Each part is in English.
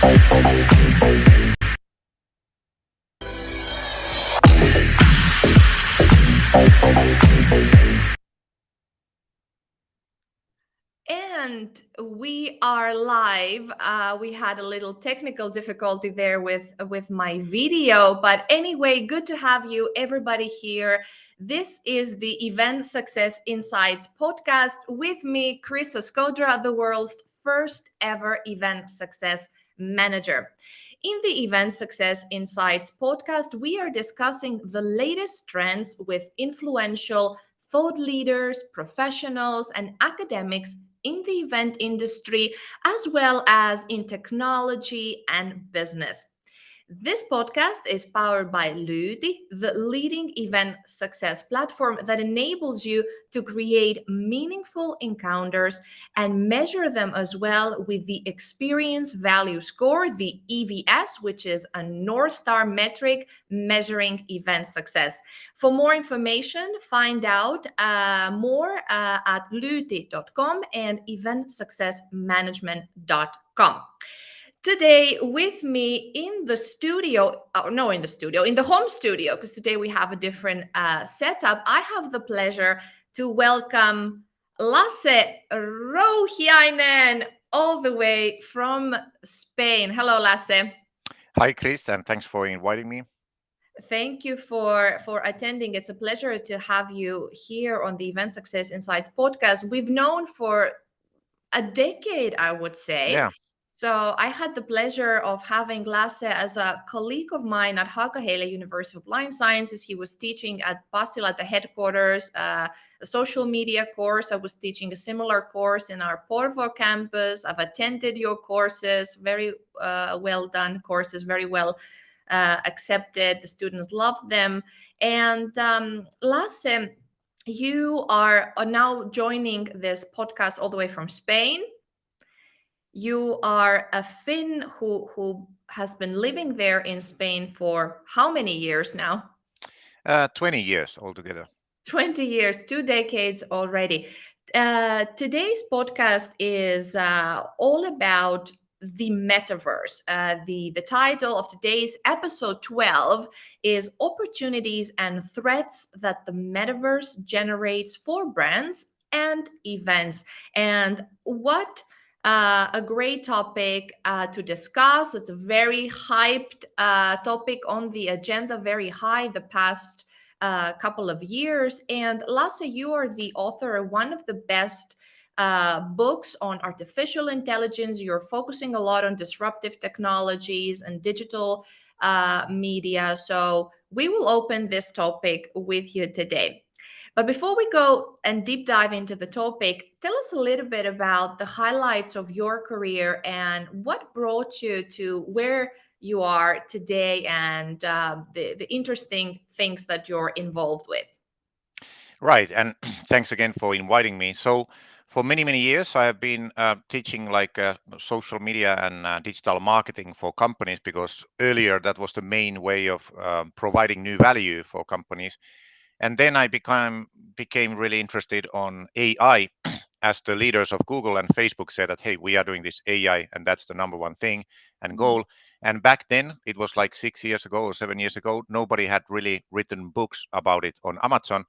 And we are live. We had a little technical difficulty there with my video, but anyway, good to have you, everybody here. This is the Event Success Insights podcast with me, Chris Askodra, the world's first ever event success manager. In the Event Success Insights podcast, we are discussing the latest trends with influential thought leaders, professionals, and academics in the event industry, as well as in technology and business. This podcast is powered by Ludi, the leading event success platform that enables you to create meaningful encounters and measure them as well with the Experience Value Score, the EVS, which is a North Star metric measuring event success. For more information, find out more at ludi.com and eventsuccessmanagement.com. Today with me in the studio, no, in the home studio, because today we have a different setup. I have the pleasure to welcome Lasse Rouhiainen all the way from Spain. Hello, Lasse. Hi, Chris, and thanks for inviting me. Thank you for attending. It's a pleasure to have you here on the Event Success Insights podcast. We've known for a decade, I would say. Yeah, So I had the pleasure of having Lasse as a colleague of mine at Haaga-Heili University of Applied Sciences. He was teaching at Pasila, at the headquarters, a social media course. I was teaching a similar course in our Porvoo campus. I've attended your courses, very well done courses, very well accepted. The students loved them. And Lasse, you are now joining this podcast all the way from Spain. You are a Finn who has been living there in Spain for how many years now? 20 years altogether. 20 years, 2 decades already. Today's podcast is all about the metaverse. The title of today's episode 12 is Opportunities and Threats That the Metaverse Generates for Brands and Events. And what a great topic to discuss. It's a very hyped topic on the agenda, very high the past couple of years. And Lasse, you are the author of one of the best books on artificial intelligence. You're focusing a lot on disruptive technologies and digital media. So we will open this topic with you today. But before we go and deep dive into the topic, tell us a little bit about the highlights of your career and what brought you to where you are today and the interesting things that you're involved with. Right, and thanks again for inviting me. So, for many, many years, I have been teaching social media and digital marketing for companies because earlier that was the main way of providing new value for companies. And then I became really interested on AI as the leaders of Google and Facebook said that, hey, we are doing this AI and that's the number one thing and Mhm. goal. And back then, it was like 6 years ago or 7 years ago, nobody had really written books about it on Amazon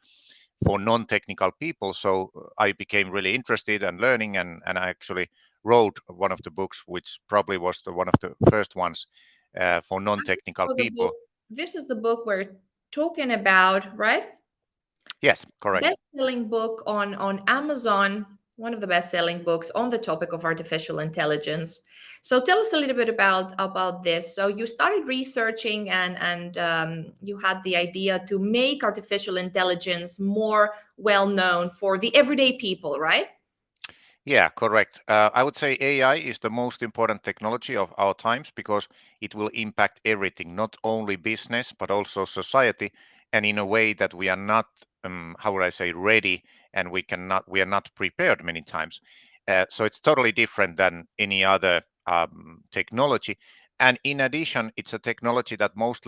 for non-technical people. So I became really interested and learning, and I actually wrote one of the books, which probably was one of the first ones for non-technical So the book, people. this is the book we're talking about, right? Yes, correct. Best-selling book on Amazon, one of the best-selling books on the topic of artificial intelligence. So tell us a little bit about this. So you started researching and you had the idea to make artificial intelligence more well known for the everyday people, right? Yeah, correct. I would say AI is the most important technology of our times because it will impact everything, not only business, but also society, and in a way that we are not, how would I say, ready, and we are not prepared many times. So it's totally different than any other technology. And in addition, it's a technology that most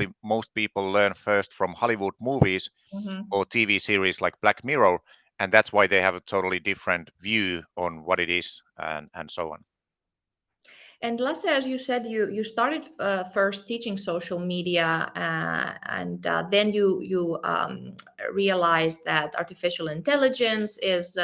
people learn first from Hollywood movies Mhm. or TV series like Black Mirror, and that's why they have a totally different view on what it is and so on. And Lasse, as you said, you started first teaching social media, and then you realized that artificial intelligence is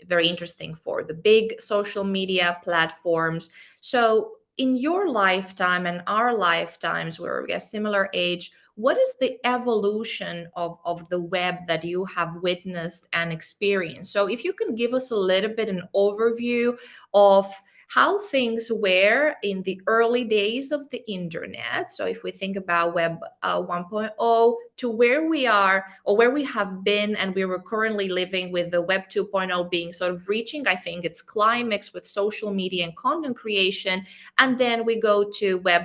very interesting for the big social media platforms. So, in your lifetime and our lifetimes, we're a similar age. What is the evolution of the web that you have witnessed and experienced? So, if you can give us a little bit an overview of how things were in the early days of the internet. So, if we think about Web 1.0 to where we are or where we have been, and we were currently living with the Web 2.0 being sort of reaching, I think, its climax with social media and content creation. And then we go to Web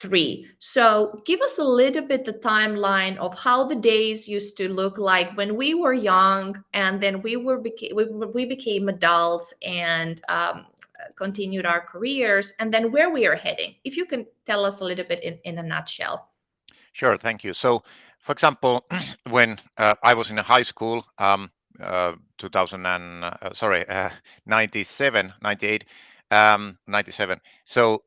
3. So give us a little bit the timeline of how the days used to look like when we were young, and then we became adults and continued our careers, and then where we are heading. If you can tell us a little bit in a nutshell. Sure, thank you. So, for example, when I was in high school, 2000 and sorry, 97, 98, 97. So,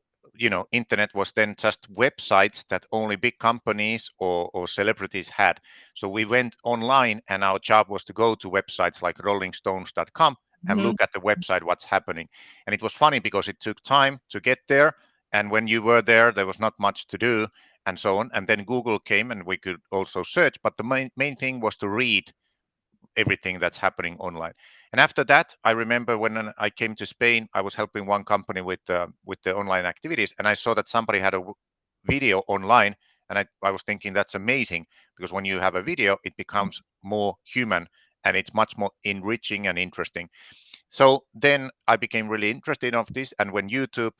internet was then just websites that only big companies or celebrities had. So we went online, and our job was to go to websites like rollingstones.com and Mhm. look at the website, what's happening. And it was funny because it took time to get there. And when you were there was not much to do and so on. And then Google came and we could also search. But the main thing was to read everything that's happening online. And after that, I remember when I came to Spain, I was helping one company with the online activities, and I saw that somebody had a video online, and I was thinking that's amazing because when you have a video, it becomes more human and it's much more enriching and interesting. So then I became really interested of this, and when YouTube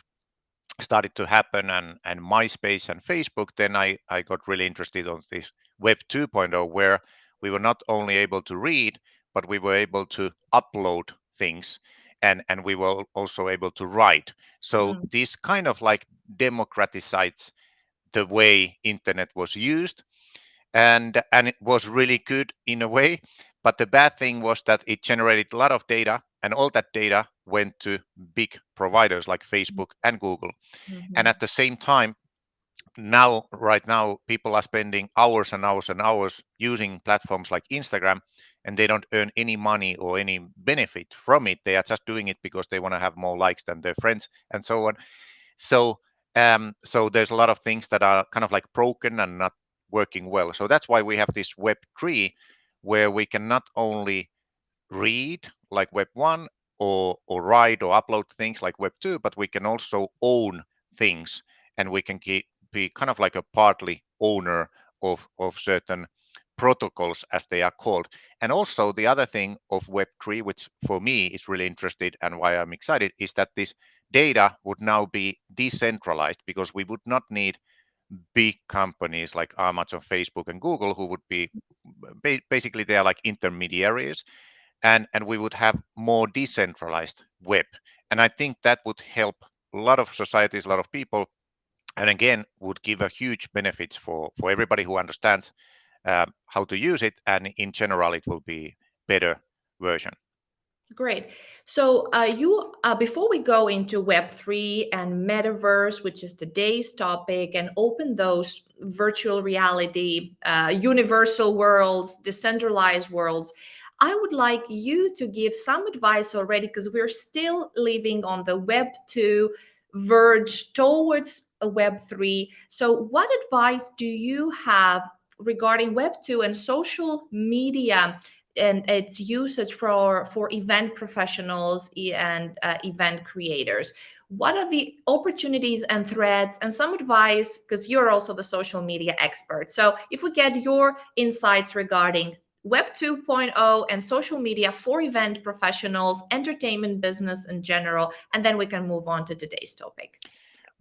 started to happen and MySpace and Facebook, then I got really interested on this Web 2.0, where we were not only able to read, but we were able to upload things, and we were also able to write. So Mm, this kind of like democratized the way internet was used, and it was really good in a way. But the bad thing was that it generated a lot of data, and all that data went to big providers like Facebook and Google. And mhm, at the same time, right now, people are spending hours and hours and hours using platforms like Instagram, and they don't earn any money or any benefit from it. They are just doing it because they want to have more likes than their friends and so on. So there's a lot of things that are kind of like broken and not working well. So that's why we have this Web 3, where we can not only read like Web 1, or write or upload things like Web 2, but we can also own things, and we can be kind of like a partly owner of certain protocols, as they are called. And also the other thing of Web 3, which for me is really interested and why I'm excited, is that this data would now be decentralized, because we would not need big companies like Amazon, Facebook, and Google, who would be basically they are like intermediaries, and we would have more decentralized web. And I think that would help a lot of societies, a lot of people, and again would give a huge benefits for everybody who understands how to use it, and in general it will be better version. great. So, you before we go into Web 3 and Metaverse, which is today's topic, and open those virtual reality, universal worlds, decentralized worlds, I would like you to give some advice already, because we're still living on the Web 2 verge towards a Web 3. So, what advice do you have regarding Web 2 and social media and its usage for event professionals and event creators? What are the opportunities and threats, and some advice, because you're also the social media expert? So if we get your insights regarding Web 2.0 and social media for event professionals, entertainment business in general, and then we can move on to today's topic.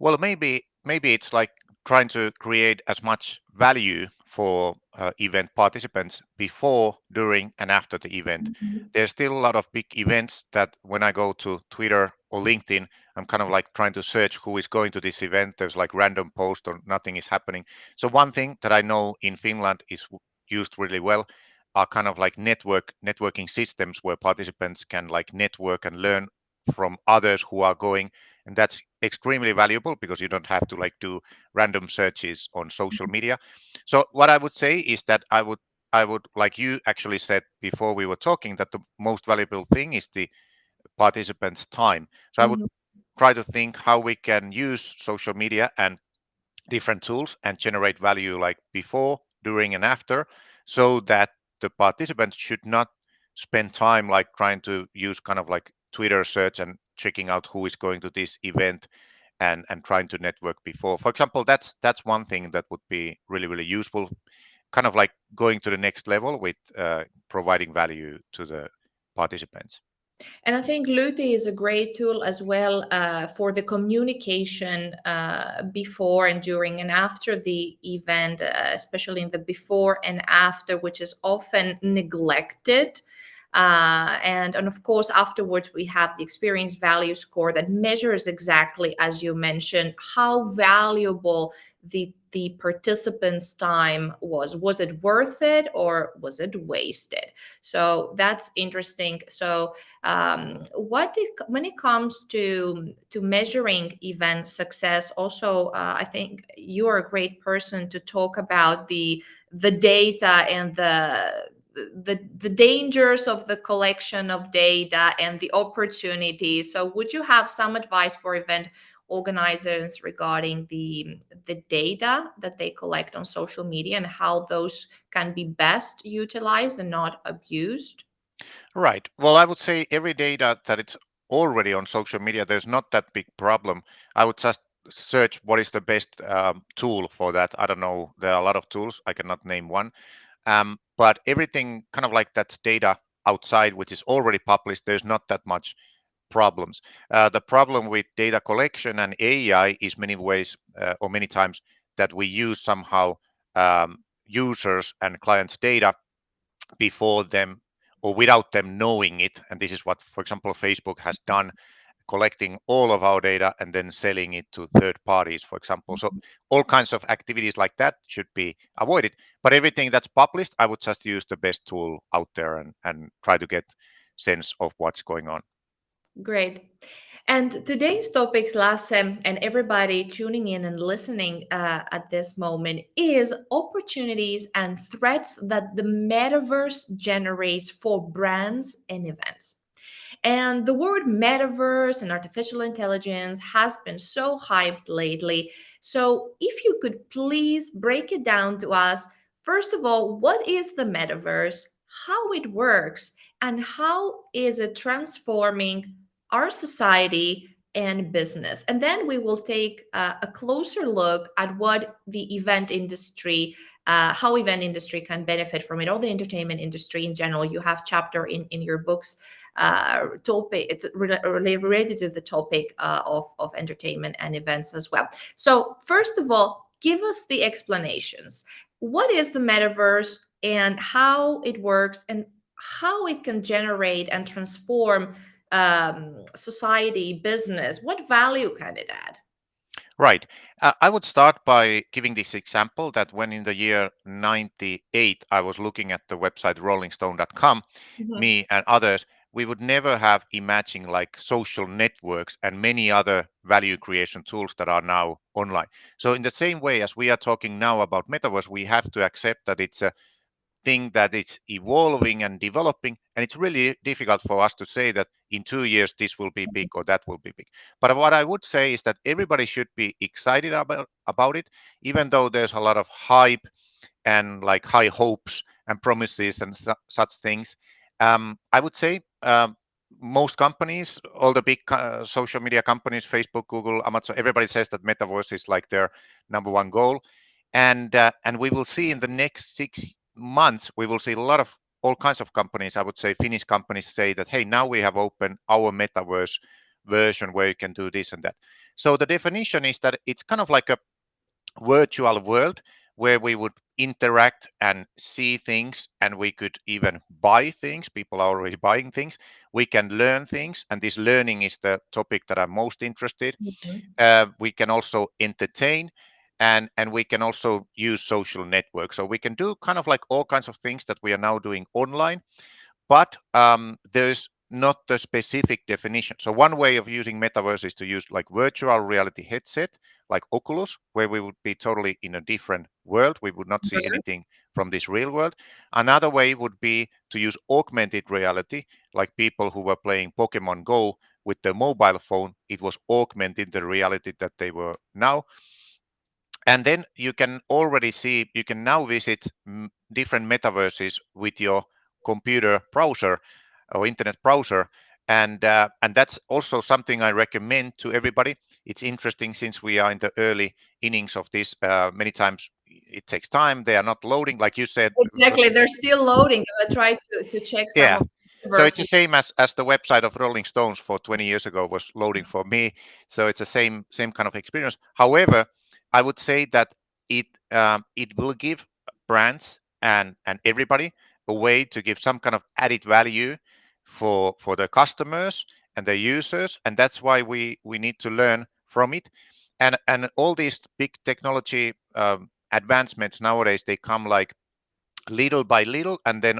Well, maybe it's like trying to create as much value for event participants before, during, and after the event. Mhm. There's still a lot of big events that when I go to Twitter or LinkedIn, I'm kind of like trying to search who is going to this event. There's like random post or nothing is happening. So one thing that I know in Finland is used really well are kind of like networking systems, where participants can like network and learn from others who are going. and that's extremely valuable because you don't have to like do random searches on social media. So what I would say is that I would like you actually said before we were talking that the most valuable thing is the participants' time. So I would Mhm. try to think how we can use social media and different tools and generate value like before, during, and after, so that the participants should not spend time like trying to use kind of like Twitter search and checking out who is going to this event and trying to network before. For example, that's one thing that would be really useful, kind of like going to the next level with providing value to the participants. And I think Lute is a great tool as well for the communication before and during and after the event, especially in the before and after, which is often neglected. And of course, afterwards, we have the experience value score that measures exactly, as you mentioned, how valuable the participants' time was. Was it worth it or was it wasted? So that's interesting. So when it comes to measuring event success, also I think you are a great person to talk about the data and the dangers of the collection of data and the opportunities. So would you have some advice for event organizers regarding the data that they collect on social media and how those can be best utilized and not abused? Right. Well, I would say every data that it's already on social media, there's not that big problem. I would just search what is the best tool for that. I don't know. There are a lot of tools. I cannot name one. But everything kind of like that's data outside, which is already published, there's not that much problems. The problem with data collection and AI is many ways or many times that we use somehow users and clients' data before them or without them knowing it. And this is what, for example, Facebook has done, collecting all of our data and then selling it to third parties, for example. So all kinds of activities like that should be avoided. But everything that's published, I would just use the best tool out there and try to get sense of what's going on. Great. And today's topics, Lasse, and everybody tuning in and listening at this moment, is opportunities and threats that the metaverse generates for brands and events. And the word metaverse and artificial intelligence has been so hyped lately. So, if you could please break it down to us, first of all, what is the metaverse, how it works, and how is it transforming our society and business? And then we will take a closer look at what the event industry, how event industry can benefit from it, or the entertainment industry in general. You have chapter in your books topic it's related to the topic of entertainment and events as well. So first of all, give us the explanations. What is the metaverse and how it works and how it can generate and transform society, business? What value can it add? Right. I would start by giving this example that when in the year 98, I was looking at the website rollingstone.com, Mhm. me and others, we would never have imagined like social networks and many other value creation tools that are now online. So in the same way as we are talking now about metaverse, we have to accept that it's a thing that it's evolving and developing, and it's really difficult for us to say that in 2 years this will be big or that will be big. But what I would say is that everybody should be excited about it, even though there's a lot of hype and like high hopes and promises and such things. I would say most companies, all the big social media companies, Facebook, Google, Amazon, everybody says that metaverse is like their number one goal, and we will see in the next 6 months we will see a lot of all kinds of companies. I would say Finnish companies say that hey, now we have opened our metaverse version where you can do this and that. So the definition is that it's kind of like a virtual world where we would interact and see things and we could even buy things. People are already buying things. We can learn things, and this learning is the topic that I'm most interested. Mhm. We can also entertain, and we can also use social networks, so we can do kind of like all kinds of things that we are now doing online. But there's not the specific definition. So one way of using metaverse is to use like virtual reality headset, like Oculus, where we would be totally in a different world. We would not see Mhm. anything from this real world. Another way would be to use augmented reality, like people who were playing Pokemon Go with their mobile phone. It was augmenting the reality that they were now. And then you can already see, you can now visit different metaverses with your computer browser or internet browser. And that's also something I recommend to everybody. It's interesting since we are in the early innings of this. Many times it takes time. They are not loading, like you said. Exactly. They're still loading because I tried to check some Yeah. of the So it's the verses. same as the website of Rolling Stones for 20 years ago was loading for me. So it's the same kind of experience. However, I would say that it will give brands and everybody a way to give some kind of added value for the customers and the users, and that's why we need to learn from it. And all these big technology advancements nowadays, they come like little by little and then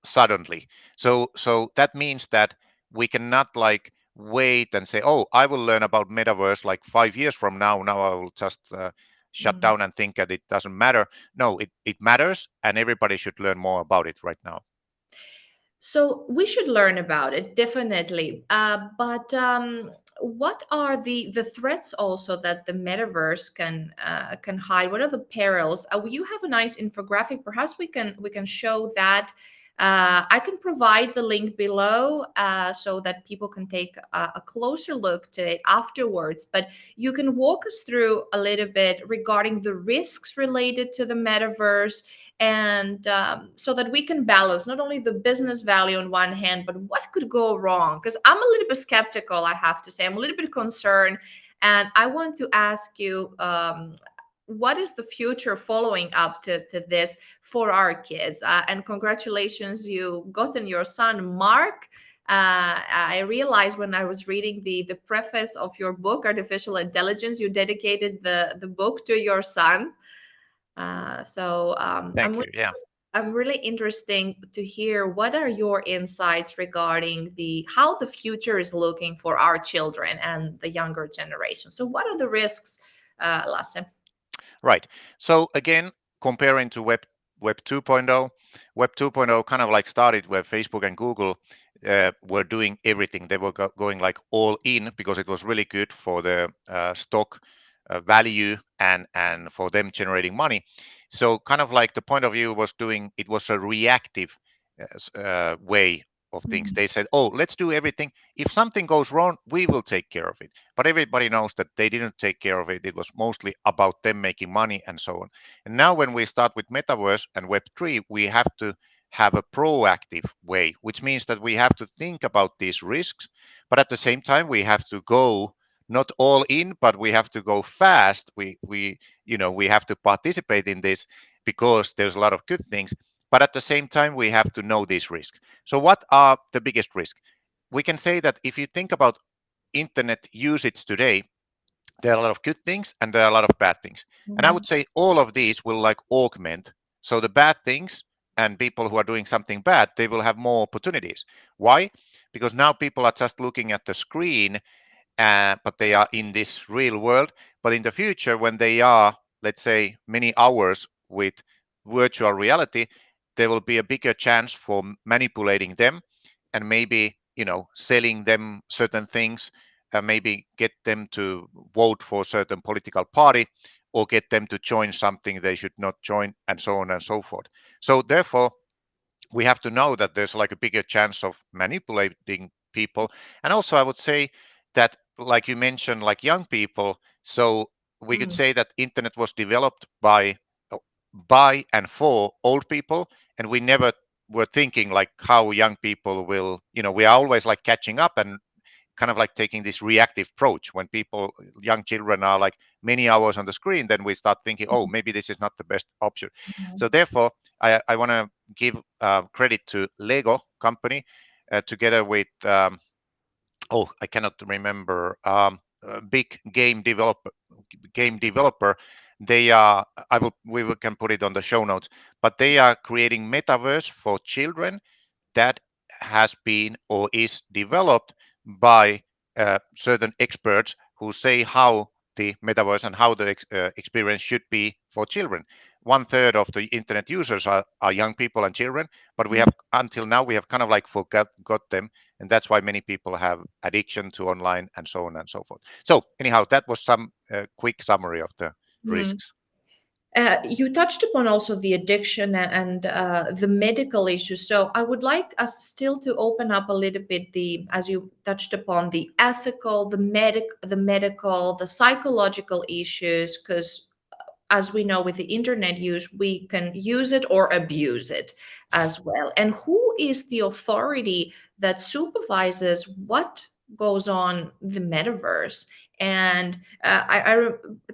suddenly. So that means that we cannot like wait and say, oh, I will learn about metaverse like 5 years from now I will just shut Mm. down and think that it doesn't matter. No, it matters, and everybody should learn more about it right now. So we should learn about it definitely. But what are the threats also that the metaverse can hide? What are the perils? You have a nice infographic. Perhaps we can show that. I can provide the link below so that people can take a closer look to it afterwards. But you can walk us through a little bit regarding the risks related to the metaverse, and so that we can balance not only the business value on one hand, but what could go wrong, because I'm a little bit skeptical, I have to say. I'm a little bit concerned, and I want to ask you, what is the future following up to this for our kids? And congratulations, you gotten your son Mark. I realized when I was reading the preface of your book, Artificial Intelligence, you dedicated the book to your son. Thank you. Yeah. I'm really interesting to hear what are your insights regarding the how the future is looking for our children and the younger generation. So what are the risks, Lasse? Right. So again, comparing to Web 2.0, Web 2.0 kind of like started where Facebook and Google were doing everything. They were going like all in because it was really good for the stock value and for them generating money. So kind of like the point of view was doing it was a reactive way of things. Mhm. They said, "Oh, let's do everything. If something goes wrong, we will take care of it." But everybody knows that they didn't take care of it. It was mostly about them making money and so on. And now when we start with metaverse and Web3, we have to have a proactive way, which means that we have to think about these risks, but at the same time we have to go not all in, but we have to go fast. We have to participate in this because there's a lot of good things, but at the same time we have to know these risks. So what are the biggest risks? We can say that if you think about internet usage today, there are a lot of good things and there are a lot of bad things. And I would Mhm. say all of these will like augment. So the bad things and people who are doing something bad, they will have more opportunities. Why? Because now people are just looking at the screen, but they are in this real world. But in the future, when they are, let's say, many hours with virtual reality, there will be a bigger chance for manipulating them and maybe selling them certain things, maybe get them to vote for a certain political party or get them to join something they should not join, and so on and so forth. So therefore we have to know that there's like a bigger chance of manipulating people. And also I would say that, like you mentioned, like young people, so we could Mm. say that internet was developed by and for old people, and we never were thinking like how young people will, we are always like catching up and kind of like taking this reactive approach. When people, young children, are like many hours on the screen, then we start thinking, oh, maybe this is not the best option. So Mhm. therefore I want to give credit to Lego company, together with oh, I cannot remember, a big game developer. They are, can put it on the show notes, but they are creating metaverse for children that has been or is developed by certain experts who say how the metaverse and how the experience should be for children. One third of the internet users are young people and children, but we have until now we have kind of like forgot got them, and that's why many people have addiction to online and so on and so forth. So anyhow, that was some quick summary of the Mm. risks. You touched upon also the addiction and the medical issues. So I would like us still to open up a little bit the, as you touched upon, the ethical, the medical, the psychological issues, because as we know with the internet use, we can use it or abuse it as well. And who is the authority that supervises what goes on the metaverse? And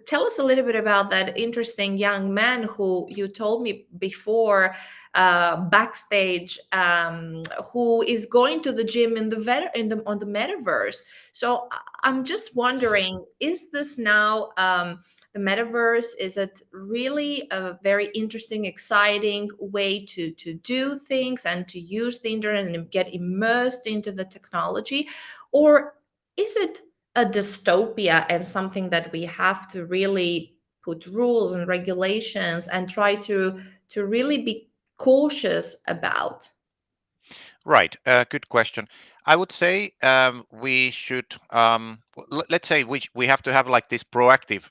tell us a little bit about that interesting young man who you told me before backstage, who is going to the gym in on the metaverse. So I'm just wondering, is this now the metaverse? Is it really a very interesting, exciting way to do things and to use the internet and get immersed into the technology? Or is it a dystopia and something that we have to really put rules and regulations and try to really be cautious about? Right. Good question. I would say we should, let's say, we have to have like this proactive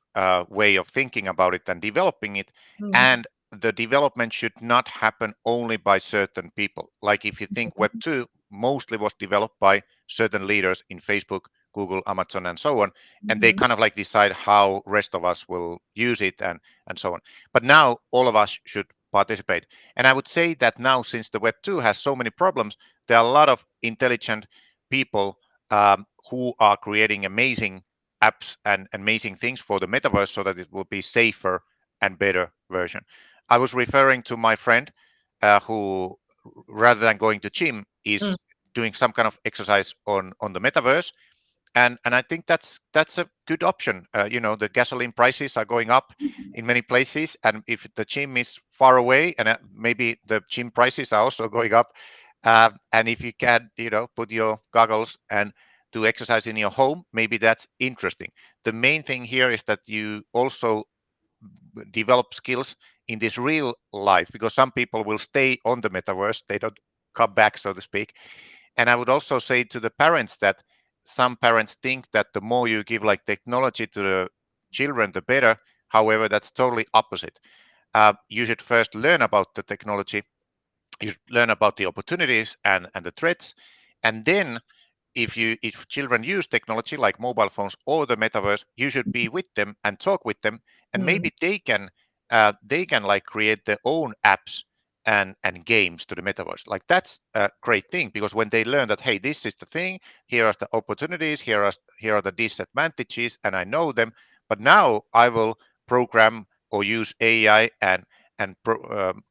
way of thinking about it and developing it. Mm. And the development should not happen only by certain people. Like if you think Web 2 mostly was developed by certain leaders in Facebook, Google, Amazon, and so on. And they Mhm. kind of like decide how rest of us will use it and so on. But now all of us should participate. And I would say that now, since the Web 2 has so many problems, there are a lot of intelligent people who are creating amazing apps and amazing things for the metaverse so that it will be safer and better version. I was referring to my friend who, rather than going to gym, Mm. is doing some kind of exercise on the metaverse, and I think that's a good option. The gasoline prices are going up in many places, and if the gym is far away, and maybe the gym prices are also going up, and if you can, put your goggles and do exercise in your home, maybe that's interesting. The main thing here is that you also develop skills in this real life, because some people will stay on the metaverse, they don't come back, so to speak. And I would also say to the parents that some parents think that the more you give like technology to the children, the better. However, that's totally opposite. You should first learn about the technology, you should learn about the opportunities and the threats, and then if children use technology like mobile phones or the metaverse, you should be with them and talk with them, and Mm. maybe they can like create their own apps and games to the metaverse. Like that's a great thing, because when they learn that, hey, this is the thing, here are the opportunities, here are the disadvantages, and I know them, but now I will program or use AI and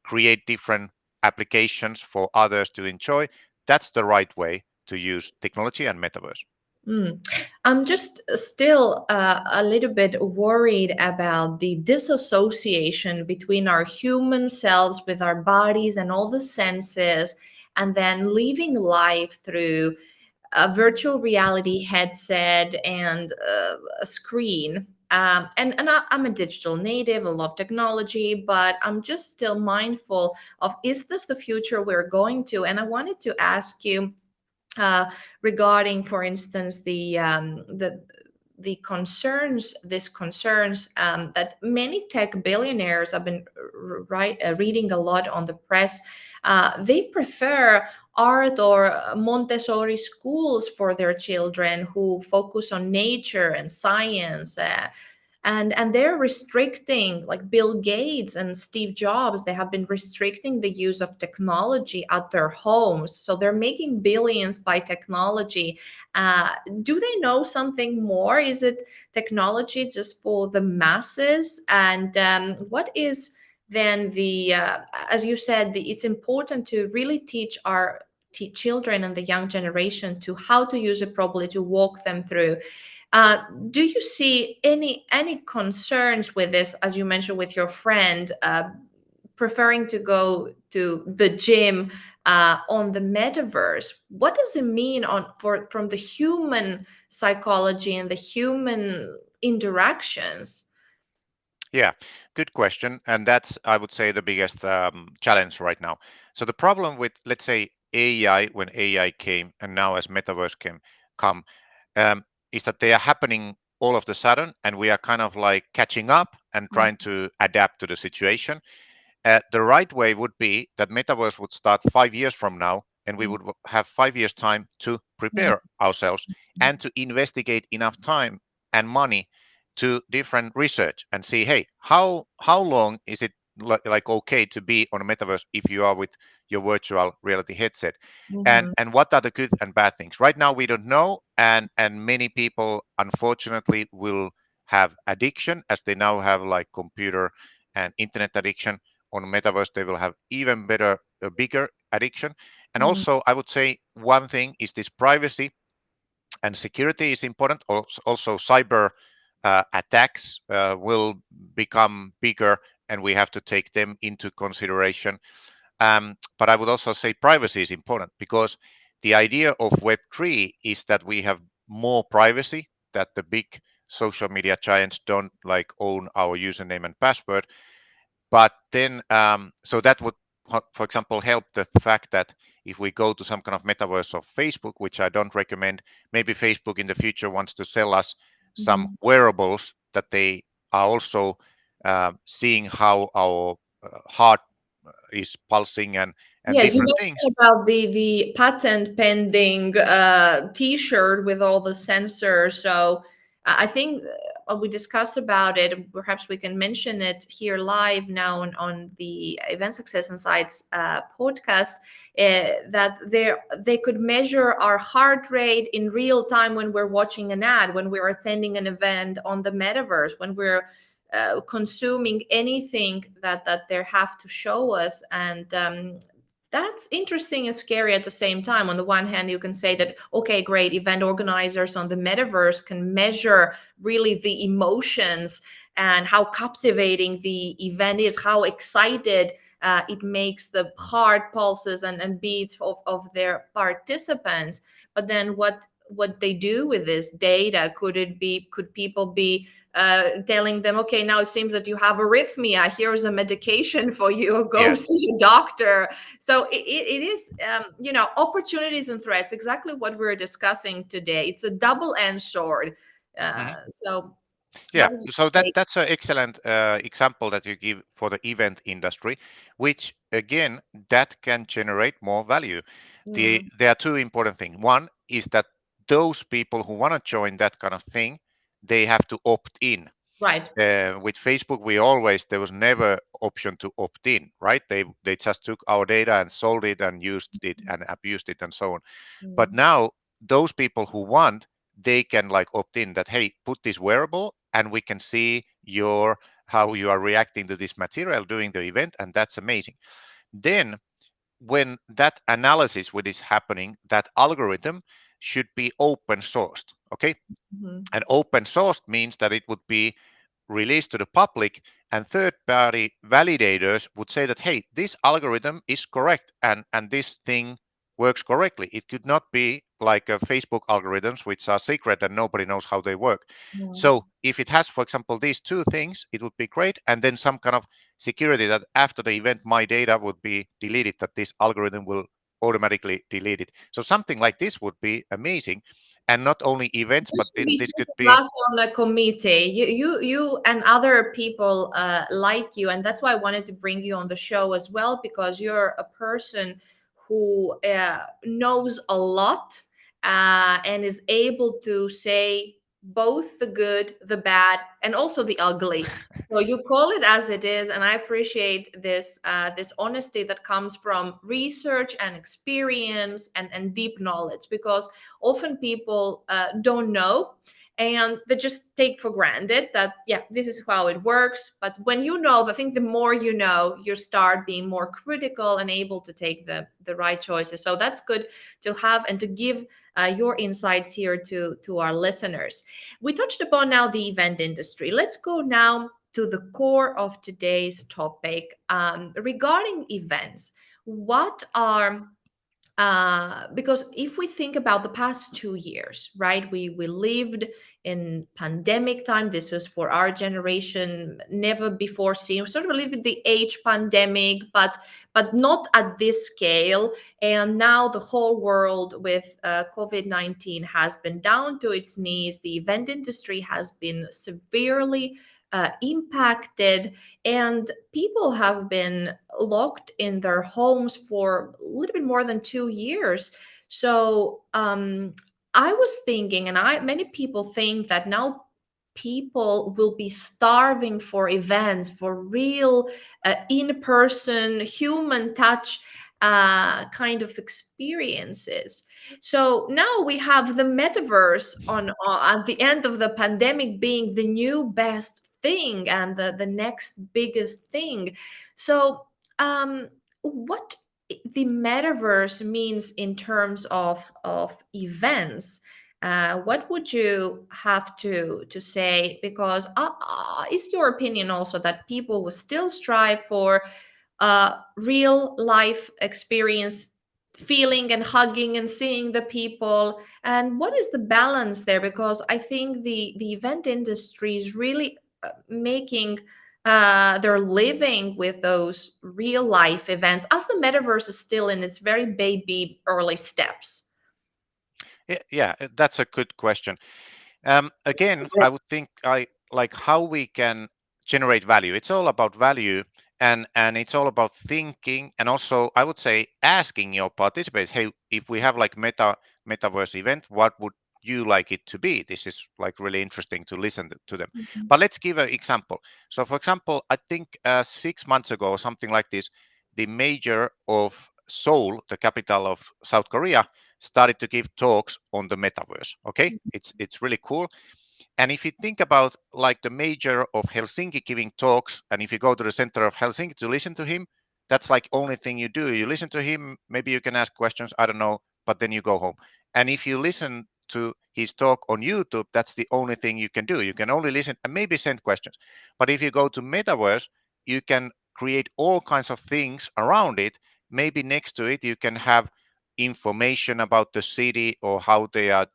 create different applications for others to enjoy. That's the right way to use technology and metaverse. Mm. I'm just still a little bit worried about the disassociation between our human selves with our bodies and all the senses, and then living life through a virtual reality headset and a screen. I'm a digital native. I love technology, but I'm just still mindful of, is this the future we're going to? And I wanted to ask you uh, regarding, for instance, the concerns, these concerns that many tech billionaires have been reading a lot on the press. They prefer art or Montessori schools for their children who focus on nature and science. And they're restricting, like Bill Gates and Steve Jobs, they have been restricting the use of technology at their homes, so they're making billions by technology. Do they know something more? Is it technology just for the masses? And what is then the as you said, it's important to really teach our children and the young generation to how to use it properly, to walk them through. uh, do you see any concerns with this, as you mentioned with your friend? preferring to go to the gym on the metaverse. What does it mean from the human psychology and the human interactions? Yeah, good question. And that's, I would say, the biggest challenge right now. So the problem with, let's say, AI, when AI came and now as metaverse come, is that they are happening all of the sudden, and we are kind of like catching up and Mm, trying to adapt to the situation. The right way would be that metaverse would start 5 years from now, and we mm, would have 5 years time to mm, prepare ourselves and to investigate enough time and money to different research and see, hey, how long is it like okay to be on a metaverse if you are with your virtual reality headset, mhm, and what are the good and bad things. Right now we don't know, and many people unfortunately will have addiction, as they now have like computer and internet addiction. On metaverse they will have even better, a bigger addiction. And mm, also I would say one thing is this privacy and security is important. Also cyber attacks will become bigger, and we have to take them into consideration. But I would also say privacy is important, because the idea of Web3 is that we have more privacy, that the big social media giants don't like own our username and password. But then, so that would, for example, help the fact that if we go to some kind of metaverse of Facebook, which I don't recommend, maybe Facebook in the future wants to sell us some mhm. wearables that they are also seeing how our heart is pulsing, and Yes, you different things. mentioned about the patent pending T-shirt with all the sensors. So I think we discussed about it. Perhaps we can mention it here live now on the Event Success Insights podcast. That they could measure our heart rate in real time when we're watching an ad, when we're attending an event on the metaverse, when we're consuming anything that they have to show us. And that's interesting and scary at the same time. On the one hand, you can say that, okay, great, event organizers on the metaverse can measure really the emotions and how captivating the event is, how excited it makes the heart pulses and beats of their participants. But then what they do with this data, could people be telling them, okay, now it seems that you have arrhythmia, here's a medication for you, go Yes. see a doctor. So it is, opportunities and threats, exactly what we're discussing today. It's a double-edged sword. Mhm. So Yeah, what is so your take? that's an excellent example that you give for the event industry, which again that can generate more value. Mm, There are two important things. One is that those people who want to join that kind of thing, they have to opt in. right. With Facebook, there was never option to opt in, right? They just took our data and sold it and used it and abused it and so on. But Mm, now those people who want, they can like opt in that, hey, put this wearable and we can see your how you are reacting to this material during the event, and that's amazing. Then when that analysis what is happening, that algorithm should be open sourced. Okay. mhm, And open sourced means that it would be released to the public, and third party validators would say that, hey, this algorithm is correct, and this thing works correctly. It could not be like Facebook algorithms, which are secret and nobody knows how they work. mm. So if it has, for example, these two things, it would be great. And then some kind of security that after the event my data would be deleted, that this algorithm will automatically delete it. So something like this would be amazing. And not only events, You but should then be this could second be. class on a committee. You and other people like you, and that's why I wanted to bring you on the show as well, because you're a person who knows a lot and is able to say both the good, the bad, and also the ugly. So you call it as it is, and I appreciate this honesty that comes from research and experience and deep knowledge, because often people don't know, and they just take for granted that, yeah, this is how it works. But when you know, I think the more you know, you start being more critical and able to take the right choices. So that's good to have and to give your insights here to our listeners. We touched upon now the event industry. Let's go now to the core of today's topic regarding events. What are because if we think about the past 2 years, right, we lived in pandemic time. This was for our generation never before seen, sort of a little bit the age pandemic, but not at this scale. And now the whole world with COVID-19 has been down to its knees. The event industry has been severely impacted, and people have been locked in their homes for a little bit more than 2 years. So I was thinking, and I many people think that now people will be starving for events, for real in-person human touch kind of experiences. So now we have the metaverse on at the end of the pandemic being the new best thing and the next biggest thing. So what the metaverse means in terms of events, what would you have to say? Because is your opinion also that people will still strive for real life experience, feeling and hugging and seeing the people? And what is the balance there? Because I think the event industry is really making their living with those real life events, as the metaverse is still in its very baby early steps. Yeah, that's a good question. Again, I would think I like how we can generate value. It's all about value, and it's all about thinking, and also I would say asking your participants, hey, if we have like metaverse event, what would you like it to be? This is like really interesting to listen to them. Mhm. But let's give an example. So, for example, I think 6 months ago or something like this, the mayor of Seoul, the capital of South Korea, started to give talks on the metaverse. Okay, it's really cool. And if you think about like the mayor of Helsinki giving talks, and if you go to the center of Helsinki to listen to him, that's like only thing you do. You listen to him, maybe you can ask questions, I don't know, but then you go home. And if you listen to his talk on YouTube, that's the only thing you can do. You can only listen and maybe send questions. But if you go to metaverse, you can create all kinds of things around it. Maybe next to it, you can have information about the city or how they are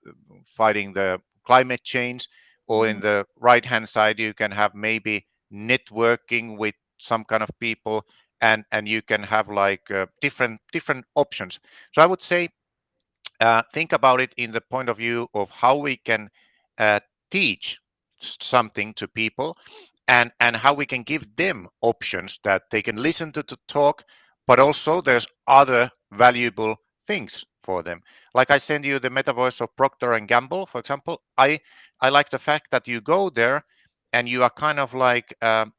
fighting the climate change, or in Mm, the right hand side you can have maybe networking with some kind of people, and you can have like different options. So I would say think about it in the point of view of how we can uh, teach something to people, and how we can give them options that they can listen to the talk, but also there's other valuable things for them. Like I send you the metaverse of Procter and Gamble, for example. I like the fact that you go there and you are kind of like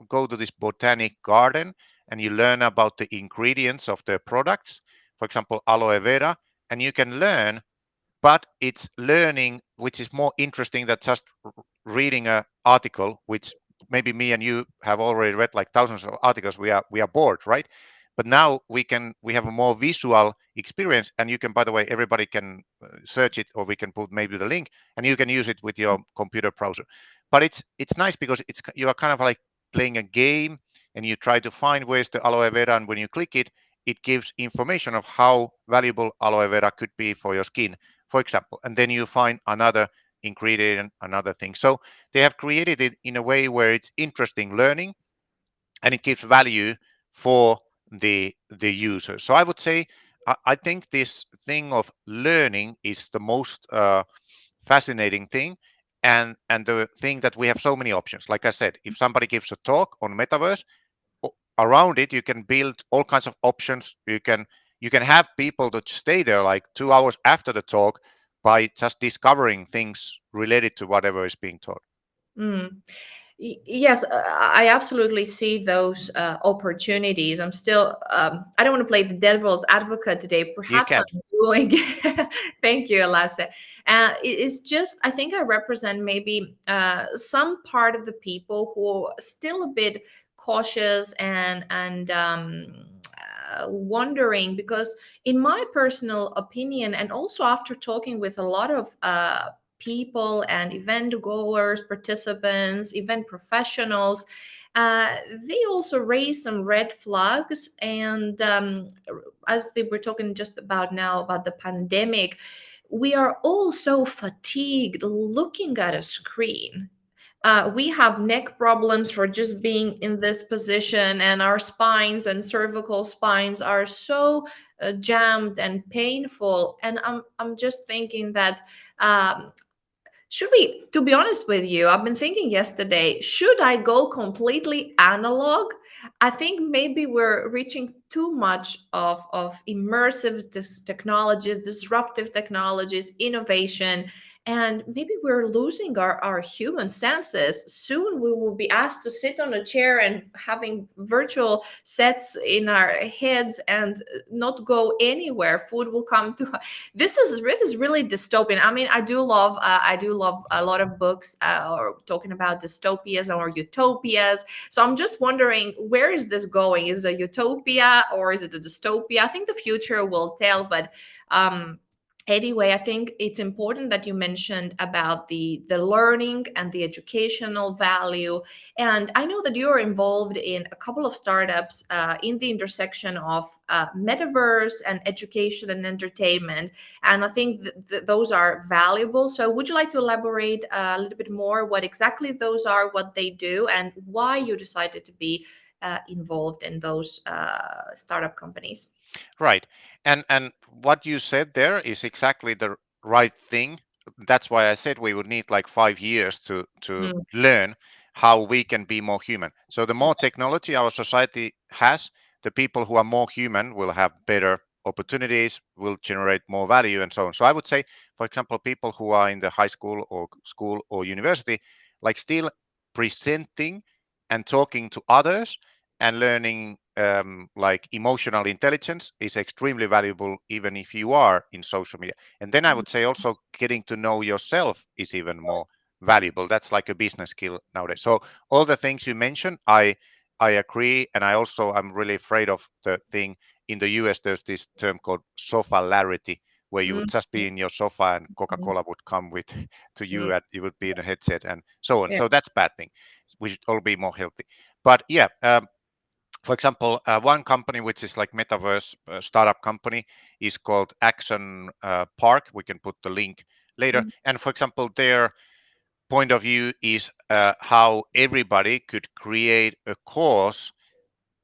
go to this botanic garden, and you learn about the ingredients of their products, for example aloe vera, and you can learn, but it's learning which is more interesting than just reading an article, which maybe me and you have already read like thousands of articles. We are bored, right? But now we have a more visual experience, and you can, by the way, everybody can search it, or we can put maybe the link, and you can use it with your computer browser. But it's nice because you are kind of like playing a game, and you try to find ways to aloe vera, and when you click it, it gives information of how valuable aloe vera could be for your skin, for example, and then you find another ingredient, another thing. So they have created it in a way where it's interesting learning, and it gives value for the user. So I would say I think this thing of learning is the most fascinating thing, and the thing that we have so many options. Like I said, if somebody gives a talk on metaverse, around it you can build all kinds of options. You can have people that stay there like 2 hours after the talk by just discovering things related to whatever is being taught. mm. Yes, I absolutely see those opportunities. I'm still, I don't want to play the devil's advocate today. You Perhaps can. I'm doing. Thank you, Lasse. It's just, I think I represent maybe some part of the people who are still a bit cautious and wondering, because in my personal opinion, and also after talking with a lot of people and event goers, participants, event professionals, uh, they also raise some red flags. And as they were talking just about now about the pandemic, we are all so fatigued looking at a screen. We have neck problems for just being in this position, and our spines and cervical spines are so jammed and painful. And I'm just thinking that um, should we, to be honest with you, I've been thinking yesterday, should I go completely analog? I think maybe we're reaching too much of immersive technologies, disruptive technologies, innovation, and maybe we're losing our human senses. Soon we will be asked to sit on a chair and having virtual sets in our heads and not go anywhere. Food will come to this is really dystopian. I mean, I do love a lot of books or talking about dystopias or utopias. So I'm just wondering, where is this going? Is it a utopia or is it a dystopia? I think the future will tell. But um, anyway, I think it's important that you mentioned about the learning and the educational value. And I know that you're involved in a couple of startups in the intersection of metaverse and education and entertainment. And I think those are valuable. So, would you like to elaborate a little bit more what exactly those are, what they do, and why you decided to be involved in those startup companies? Right. And what you said there is exactly the right thing. That's why I said we would need like 5 years to Mm, learn how we can be more human. So the more technology our society has, the people who are more human will have better opportunities, will generate more value and so on. So I would say, for example, people who are in the high school or university, like still presenting and talking to others and learning like emotional intelligence is extremely valuable even if you are in social media. And then I would say also getting to know yourself is even more valuable. That's like a business skill nowadays. So all the things you mentioned, I agree. And I also I'm really afraid of the thing in the US. There's this term called sofalarity, where you would mm, just be in your sofa and mm, Coca-Cola would come with to mm. you and you would be in a headset and so on. Yeah. So that's bad thing. We should all be more healthy. But yeah, for example, one company which is like metaverse startup company is called Action Park. We can put the link later. Mm, And for example, their point of view is how everybody could create a course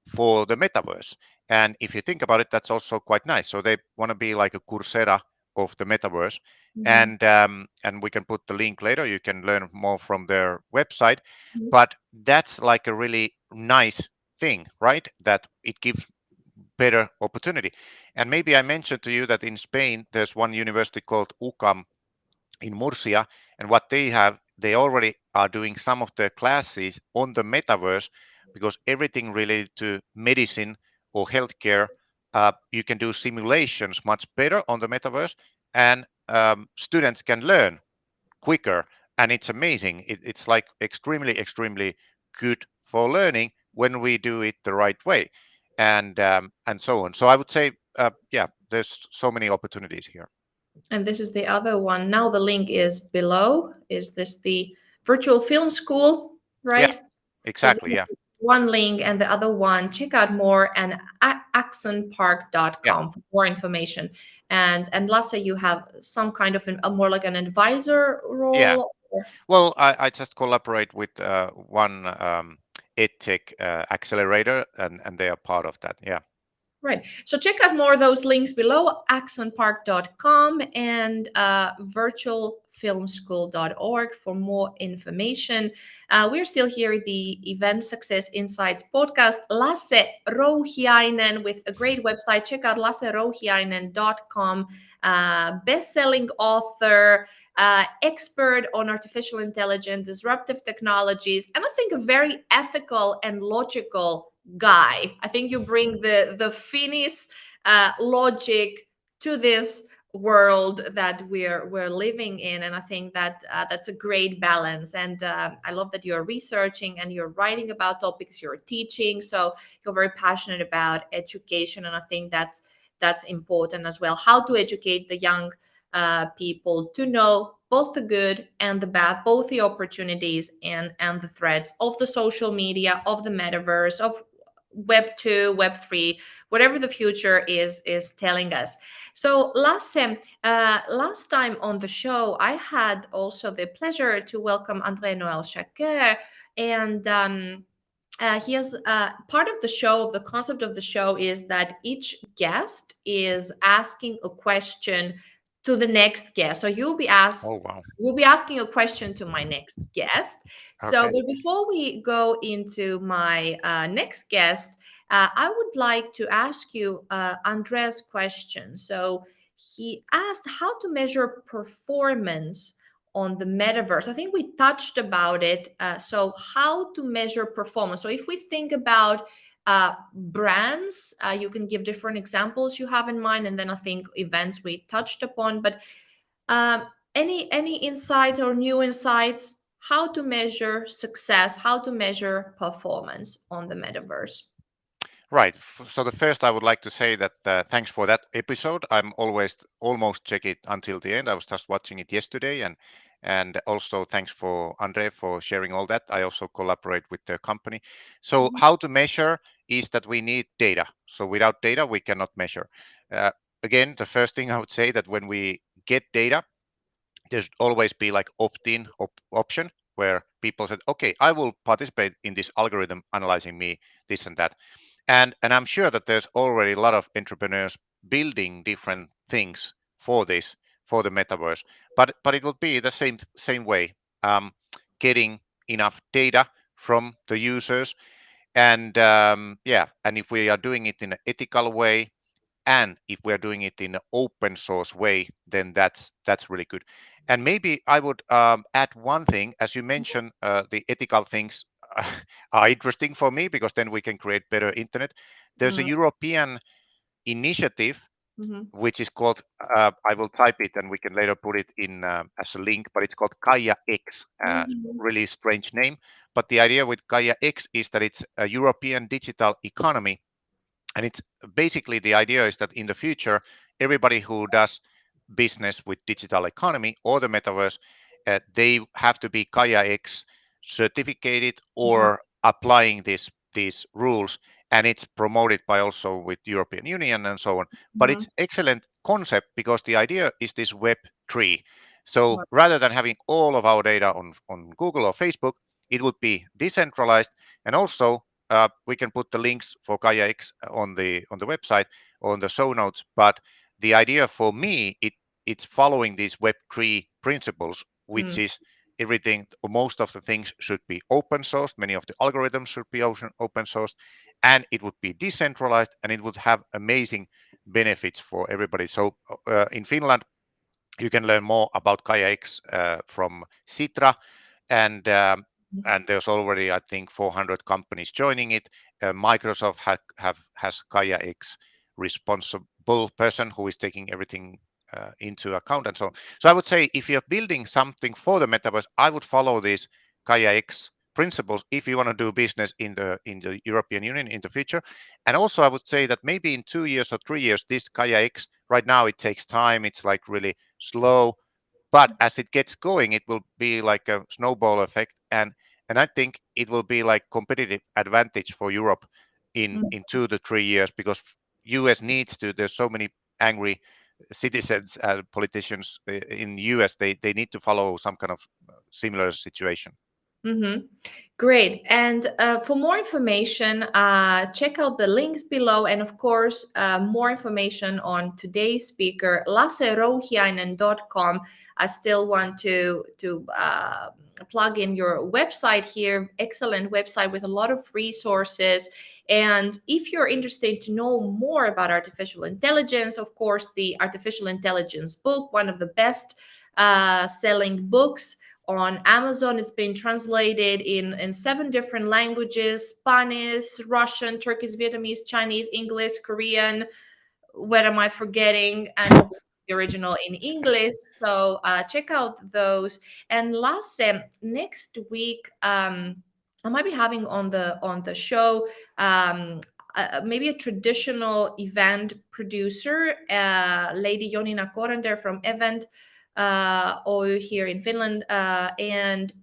for the metaverse. And if you think about it, that's also quite nice. So they want to be like a Coursera of the metaverse, mhm, and we can put the link later. You can learn more from their website, mhm, but that's like a really nice thing, right? That it gives better opportunity. And maybe I mentioned to you that in Spain there's one university called UCAM in Murcia, and what they have, they already are doing some of their classes on the metaverse because everything related to medicine or healthcare, you can do simulations much better on the metaverse, and students can learn quicker. And it's amazing. It's like extremely good for learning when we do it the right way, and so on. So I would say, yeah, there's so many opportunities here. And this is the other one. Now the link is below. Is this the virtual film school, Yeah, right? So this exactly. is Yeah. one link, and the other one, check out more and Yeah. axonpark.com for more information. And Lasse, you have some kind of a more like an advisor Yeah. role. Well, I just collaborate with one edtech accelerator, and they are part of that. Yeah. Right. So check out more of those links below, axonpark.com and virtualfilmschool.org for more information. We're still here at the Event Success Insights podcast. Lasse Rouhiainen with a great website. Check out lasserouhiainen.com. Best-selling author, expert on artificial intelligence, disruptive technologies, and I think a very ethical and logical guy. I think you bring the Finnish logic to this world that we're living in, and I think that that's a great balance. And I love that you're researching and you're writing about topics, you're teaching, so you're very passionate about education, and I think that's important as well. How to educate the young people to know both the good and the bad, both the opportunities and the threats of the social media, of the metaverse, of web 2, web 3, whatever the future is telling us. So Lasse, last time on the show, I had also the pleasure to welcome André Noël Chaquer, and he has part of the show, of the concept of the show, is that each guest is asking a question to the next guest. So Oh, wow. you'll be asking a question to my next guest. So, Okay. but before we go into my next guest, I would like to ask you Andre's question. So he asked how to measure performance on the metaverse. I think we touched about it. So, how to measure performance. So, if we think about brands, you can give different examples you have in mind, and then I think events we touched upon. But um, any insight or new insights? How to measure success? How to measure performance on the metaverse? Right. So the first I would like to say that thanks for that episode. I'm always almost check it until the end. I was just watching it yesterday, and also thanks for Andre for sharing all that. I also collaborate with the company. So Mhm. how to measure is that we need data. So without data we cannot measure. Uh, Again, the first thing I would say that when we get data, there's always be like opt-in option where people said, okay, I will participate in this algorithm analyzing me, this and that. And I'm sure that there's already a lot of entrepreneurs building different things for this, for the metaverse. But it will be the same way, um, getting enough data from the users, and yeah, and if we are doing it in an ethical way, and if we're doing it in an open source way, then that's really good. And maybe I would add one thing. As you mentioned, the ethical things are interesting for me because then we can create better internet. There's a Mhm. European initiative Mhm. which is called, I will type it and we can later put it in as a link, but it's called Gaia X. Mhm. Really strange name, but the idea with Gaia X is that it's a European digital economy, and it's basically, the idea is that in the future, everybody who does business with digital economy or the metaverse, they have to be Gaia X certificated Mhm. or applying these rules, and it's promoted by also with European Union and so on. But Mhm. it's excellent concept because the idea is this web tree. So Right. rather than having all of our data on Google or Facebook, it would be decentralized, and also we can put the links for Gaia X on the website or on the show notes. But the idea for me, it's following these Web3 principles, which Mm. is everything, most of the things should be open sourced. Many of the algorithms should be open sourced, and it would be decentralized, and it would have amazing benefits for everybody. So in Finland, you can learn more about Gaia X from Sitra, and there's already, I think, 400 companies joining it. Microsoft has Gaia X responsible person who is taking everything into account and so on. So I would say if you're building something for the metaverse, I would follow these Gaia X principles if you want to do business in the European Union in the future. And also I would say that maybe in 2 years or 3 years, this Gaia X, right now it takes time, it's like really slow, but as it gets going, it will be like a snowball effect, and I think it will be like competitive advantage for Europe in 2 to 3 years, because US needs to. There's so many angry citizens and politicians in US. They need to follow some kind of similar situation. Mm-hmm. Great. And for more information, check out the links below. And of course, more information on today's speaker, lasserouhiainen.com. I still want to plug in your website here. Excellent website with a lot of resources. And if you're interested to know more about artificial intelligence, of course, the Artificial Intelligence book, one of the best selling books on Amazon. It's been translated in 7 different languages: Spanish, Russian, Turkish, Vietnamese, Chinese, English, Korean. What am I forgetting? And obviously the original in English. So check out those. And last, next week, I might be having on the show maybe a traditional event producer, Lady Jonina Korender from Event or here in Finland, and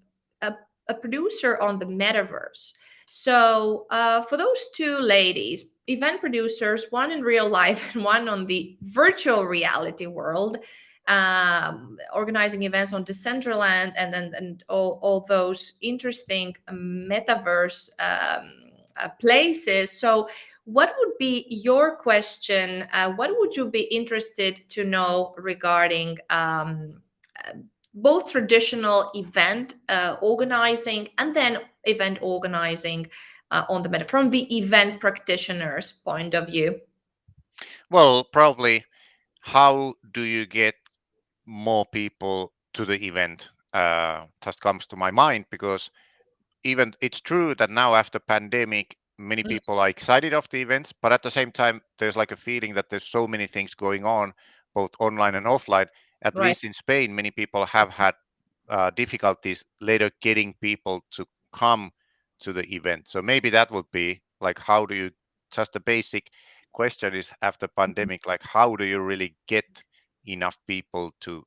a, a producer on the metaverse. So, for those two ladies, event producers, one in real life and one on the virtual reality world, organizing events on Decentraland and all those interesting metaverse places. So, what would be your question? What would you be interested to know regarding uh, both traditional event organizing and then event organizing on the meta from the event practitioner's point of view? Well, probably how do you get more people to the event? Just comes to my mind because even it's true that now after pandemic many Mm, people are excited of the events, but at the same time there's like a feeling that there's so many things going on both online and offline. At right. least in Spain many people have had difficulties later getting people to come to the event. So maybe that would be like, how do you, just the basic question is after Mhm. pandemic, like how do you really get enough people to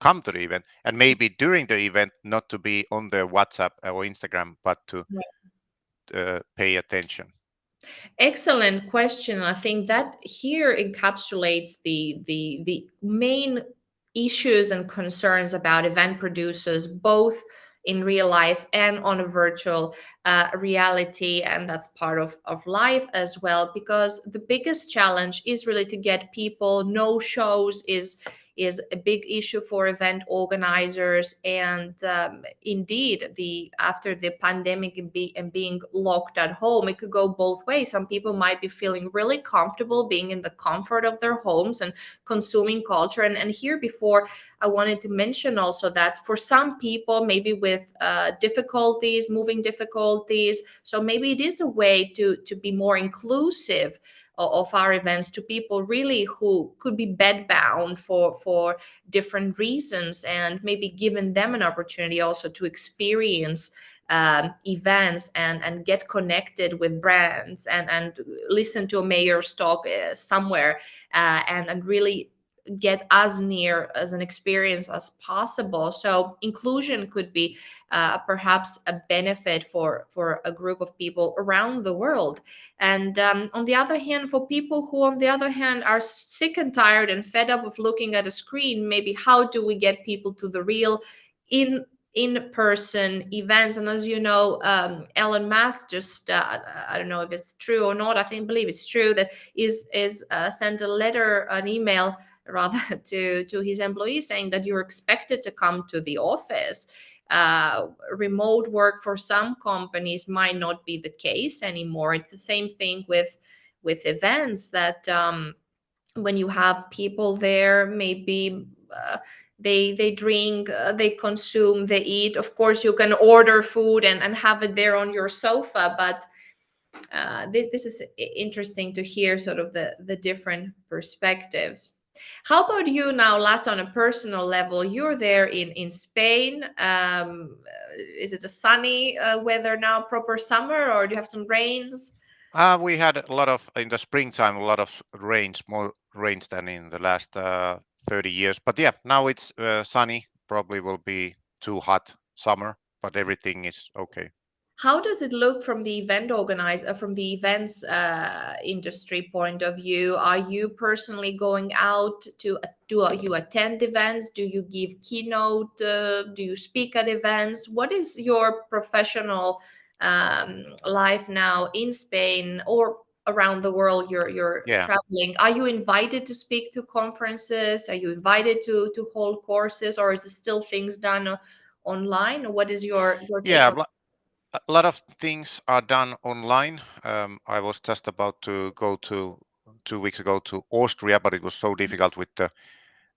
come to the event, and maybe during the event not to be on their WhatsApp or Instagram, but to pay attention. Excellent question. I think that here encapsulates the main issues and concerns about event producers, both in real life and on a virtual reality, and that's part of life as well. Because the biggest challenge is really to get people. No shows is a big issue for event organizers, and indeed, the after the pandemic and being locked at home, it could go both ways. Some people might be feeling really comfortable being in the comfort of their homes and consuming culture. And here before, I wanted to mention also that for some people, maybe with difficulties, moving difficulties, so maybe it is a way to be more inclusive of our events to people really who could be bedbound for different reasons, and maybe giving them an opportunity also to experience events and get connected with brands and listen to a mayor's talk somewhere, and really get as near as an experience as possible. So inclusion could be perhaps a benefit for a group of people around the world. And on the other hand, for people who, on the other hand, are sick and tired and fed up of looking at a screen, maybe how do we get people to the real in-person events? And as you know, Elon Musk just I don't know if it's true or not. Believe it's true that is sent a letter, an email rather, to his employees saying that you're expected to come to the office. Remote work for some companies might not be the case anymore. It's the same thing with events that when you have people there, maybe they drink, they consume, they eat. Of course, you can order food and have it there on your sofa, but this is interesting to hear sort of the different perspectives. How about you now, Lasse, on a personal level? You're there in Spain. Is it a sunny weather now, proper summer, or do you have some rains? We had a lot of in the springtime, a lot of rains, more rains than in the last 30 years. But yeah, now it's sunny. Probably will be too hot summer, but everything is okay. How does it look from the event organizer, from the events industry point of view? Are you personally going out to do you attend events? Do you give keynote? Do you speak at events? What is your professional life now in Spain or around the world? You're Yeah, traveling. Are you invited to speak to conferences? Are you invited to hold courses, or is it still things done online? Or what is your take yeah. on? A lot of things are done online. I was just about to go to 2 weeks ago to Austria, but it was so difficult with the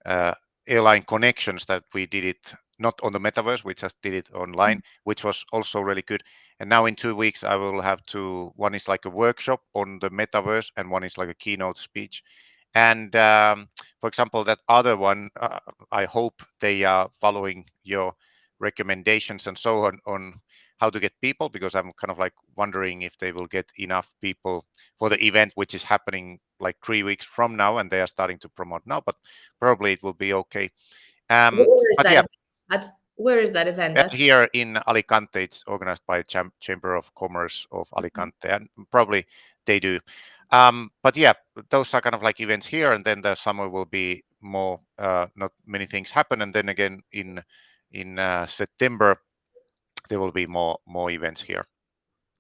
uh, airline connections that we did it not on the metaverse. We just did it online, which was also really good. And now in 2 weeks, I will have to. One is like a workshop on the metaverse, and one is like a keynote speech. And for example, that other one, I hope they are following your recommendations and so on how to get people, because I'm kind of like wondering if they will get enough people for the event, which is happening like 3 weeks from now, and they are starting to promote now. But probably it will be okay. Where is But that yeah, event where is that event at? here in Alicante, it's organized by Chamber of Commerce of Alicante, and probably they do. But yeah, those are kind of like events here, and then the summer will be more. Not many things happen, and then again in September there will be more events here.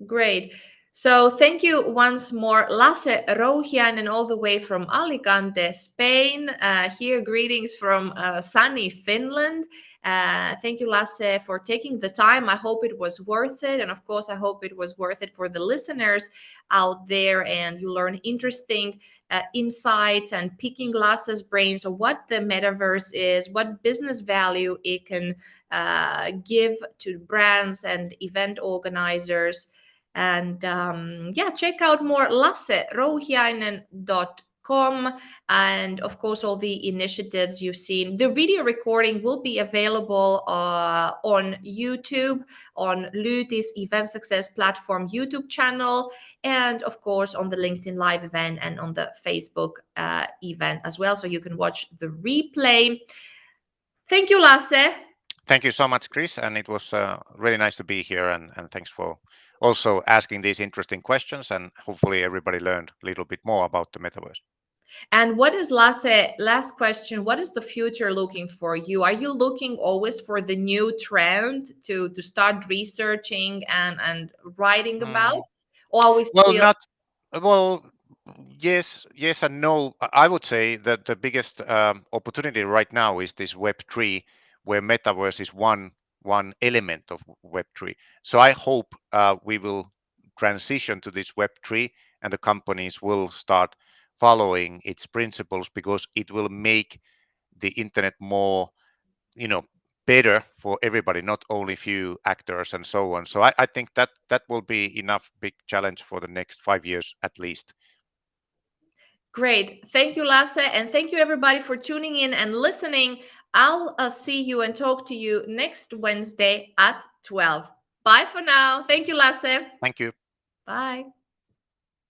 Great. So thank you once more, Lasse Rouhiainen, all the way from Alicante, Spain. Here, greetings from sunny Finland. Thank you, Lasse, for taking the time. I hope it was worth it. And of course, I hope it was worth it for the listeners out there and you learn interesting insights and picking Lasse's brains of what the metaverse is, what business value it can give to brands and event organizers. And yeah, check out more lasserouhiainen.com, and of course all the initiatives you've seen. The video recording will be available on YouTube, on Lytis Event Success Platform YouTube channel, and of course on the LinkedIn Live event and on the Facebook event as well, so you can watch the replay. Thank you, Lasse. Thank you so much, Chris, and it was really nice to be here, and thanks for also asking these interesting questions, and hopefully everybody learned a little bit more about the metaverse. And what is Lasse, last question, what is the future looking for you? Are you looking always for the new trend to start researching and writing about? Mm, Or are we well, still not well. Yes, and no. I would say that the biggest opportunity right now is this Web3, where metaverse is one element of Web3. So I hope we will transition to this Web3, and the companies will start following its principles because it will make the internet more, you know, better for everybody, not only few actors and so on. So I think that that will be enough big challenge for the next 5 years at least. great? Thank you, Lasse. And thank you, everybody, for tuning in and listening. I'll see you and talk to you next Wednesday at 12. Bye for now. Thank you, Lasse. Thank you. Bye.